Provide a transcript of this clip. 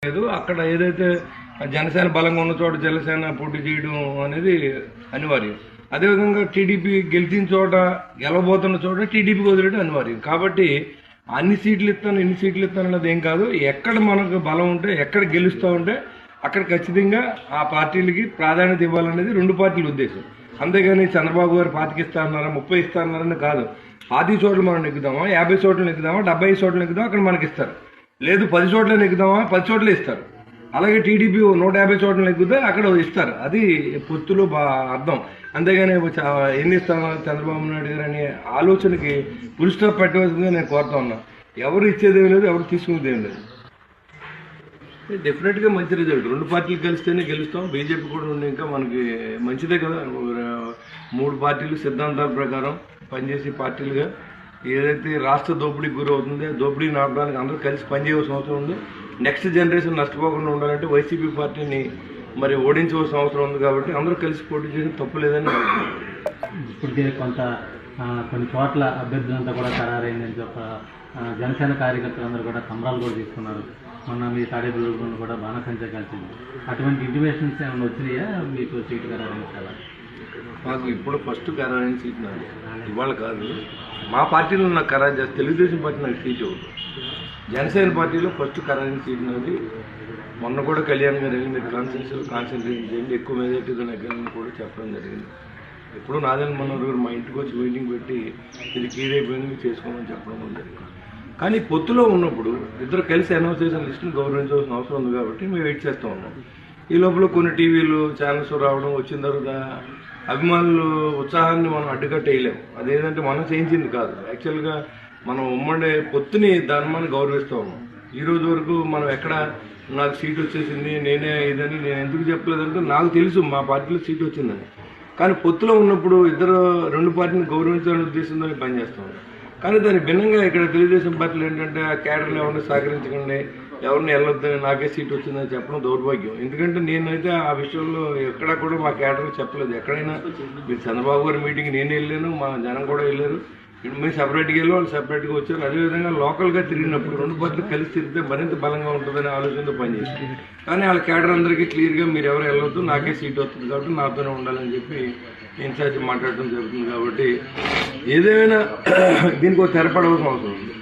లేదు. అక్కడ ఏదైతే జనసేన బలంగా ఉన్న చోట జనసేన పోటీ చేయడం అనేది అనివార్యం. అదేవిధంగా టీడీపీ గెలిచిన చోట, గెలవబోతున్న చోట టీడీపీకి వదిలేయడం అనివార్యం. కాబట్టి అన్ని సీట్లు ఇస్తాను, ఇన్ని సీట్లు ఇస్తాను అన్నది ఏం కాదు. ఎక్కడ మనకు బలం ఉంటే, ఎక్కడ గెలుస్తూ ఉంటే అక్కడ ఖచ్చితంగా ఆ పార్టీలకి ప్రాధాన్యత ఇవ్వాలనేది రెండు పార్టీల ఉద్దేశం. అంతేగాని చంద్రబాబు గారు 25 ఇస్తా అన్నారా, 30 ఇస్తా అన్నారని కాదు. 5 చోట్ల మనం నెగ్గుదామా, 50 చోట్ల నెగ్గుదామా, 75 చోట్ల నెగ్గుదామా, అక్కడ మనకి ఇస్తారు. లేదు 10 చోట్ల నెగ్గుదామా, 10 చోట్ల ఇస్తారు. అలాగే టీడీపీ 150 చోట్ల నెగ్గుతే అక్కడ ఇస్తారు. అది పొత్తులో అర్థం. అంతేగాని ఎన్ని ఇస్తామో చంద్రబాబు నాయుడు గారు అనే ఆలోచనకి ఫుల్ స్టాప్ పెట్టవలసిందిగా నేను కోరుతా ఉన్నా. ఎవరు ఇచ్చేదేం లేదు, ఎవరు తీసుకునేదేం లేదు. డెఫినెట్గా మంచి రిజల్ట్. రెండు పార్టీలు కలిస్తేనే గెలుస్తాం. బీజేపీ కూడా ఉంది, ఇంకా మనకి మంచిదే కదా. 3 పార్టీలు సిద్ధాంతాల ప్రకారం పనిచేసే పార్టీలుగా ఏదైతే రాష్ట్ర దోపిడీకి గురి అవుతుందో దోపిడీ నాపడానికి అందరూ కలిసి పనిచేయవలసిన అవసరం ఉంది. నెక్స్ట్ జనరేషన్ నష్టపోకుండా ఉండాలంటే వైసీపీ పార్టీని మరి ఓడించవలసిన అవసరం ఉంది. కాబట్టి అందరూ కలిసి పోటీ చేయడం తప్పు లేదని ఇప్పటికే కొన్ని చోట్ల అభ్యర్థులంతా కూడా ఖరారైందని జనసేన కార్యకర్తలందరూ కూడా సంబరాలు కూడా తీసుకున్నారు. మొన్న మీ తాడేపల్లి కూడా బాణసంచ కలిసింది. అటువంటి ఇంటిమేషన్స్ ఏమైనా వచ్చినాయా మీకు సీటు ఖరారైంచాలా? మాకు ఇప్పుడు ఫస్ట్ ఖరారైన సీట్ నాది, ఇవాళ కాదు. మా పార్టీలో నాకు ఖరారు చేస్తే తెలుగుదేశం పార్టీ నాకు సీట్ అవుతుంది. జనసేన పార్టీలో ఫస్ట్ ఖరారైన సీట్ నాది. మొన్న కూడా కళ్యాణ్ గారు వెళ్ళి మీరు కాన్సన్ట్రేషన్ చేయండి, ఎక్కువ మెజార్టీతో నెగ్గాలని కూడా చెప్పడం జరిగింది. ఎప్పుడు నాదేని మనోహర్ గారు మా ఇంటికి వచ్చి మీటింగ్ పెట్టి ఇది క్లియర్ అయిపోయింది మీరు చేసుకోమని చెప్పడం కూడా జరిగింది. కానీ పొత్తులో ఉన్నప్పుడు ఇద్దరు కలిసి అనౌన్స్ చేసిన లిస్టును గౌరవించవలసిన అవసరం ఉంది. కాబట్టి మేము వెయిట్ చేస్తూ ఉన్నాం. ఈ లోపల కొన్ని టీవీలు ఛానల్స్ రావడం వచ్చిన తర్వాత అభిమానులు ఉత్సాహాన్ని మనం అడ్డుకట్టేయలేము. అదేంటంటే మనం చేయించింది కాదు. యాక్చువల్గా మనం ఉమ్మడి పొత్తుని దాన్ని మనం గౌరవిస్తూ ఉన్నాం. ఈ రోజు వరకు మనం ఎక్కడ నాకు సీట్ వచ్చేసింది నేనే ఇదని నేను ఎందుకు చెప్పలేదంటే నాకు తెలుసు మా పార్టీలో సీట్ వచ్చిందని. కానీ పొత్తులో ఉన్నప్పుడు రెండు పార్టీని గౌరవించాలనే ఉద్దేశంతో పనిచేస్తూ ఉన్నాం. కానీ దానికి భిన్నంగా ఇక్కడ తెలుగుదేశం పార్టీలు ఏంటంటే ఆ క్యాడర్ని ఎవరిని సహకరించకండి, ఎవరిని వెళ్ళొద్దని నాకే సీట్ వచ్చిందని చెప్పడం దౌర్భాగ్యం. ఎందుకంటే నేనైతే ఆ విషయంలో ఎక్కడా కూడా మా క్యాడర్కి చెప్పలేదు. ఎక్కడైనా మీరు చంద్రబాబు గారి మీటింగ్ నేను వెళ్ళాను, మా జనం కూడా వెళ్ళారు. మీరు సపరేట్గా వెళ్ళి వాళ్ళు సపరేట్గా వచ్చారు. అదేవిధంగా లోకల్గా తిరిగినప్పుడు రెండు పార్టీలు కలిసి తిరిగితే మరింత బలంగా ఉంటుందనే ఆలోచనతో పనిచేశారు. కానీ వాళ్ళ క్యాడర్ అందరికీ క్లియర్గా మీరు ఎవరు వెళ్ళొద్దు, నాకే సీట్ వస్తుంది కాబట్టి నాతోనే ఉండాలని చెప్పి ఇన్ఛార్జ్ మాట్లాడటం జరుగుతుంది. కాబట్టి ఏదేమైనా దీనికి ఒక తెరపడవలసిన అవసరం ఉంది.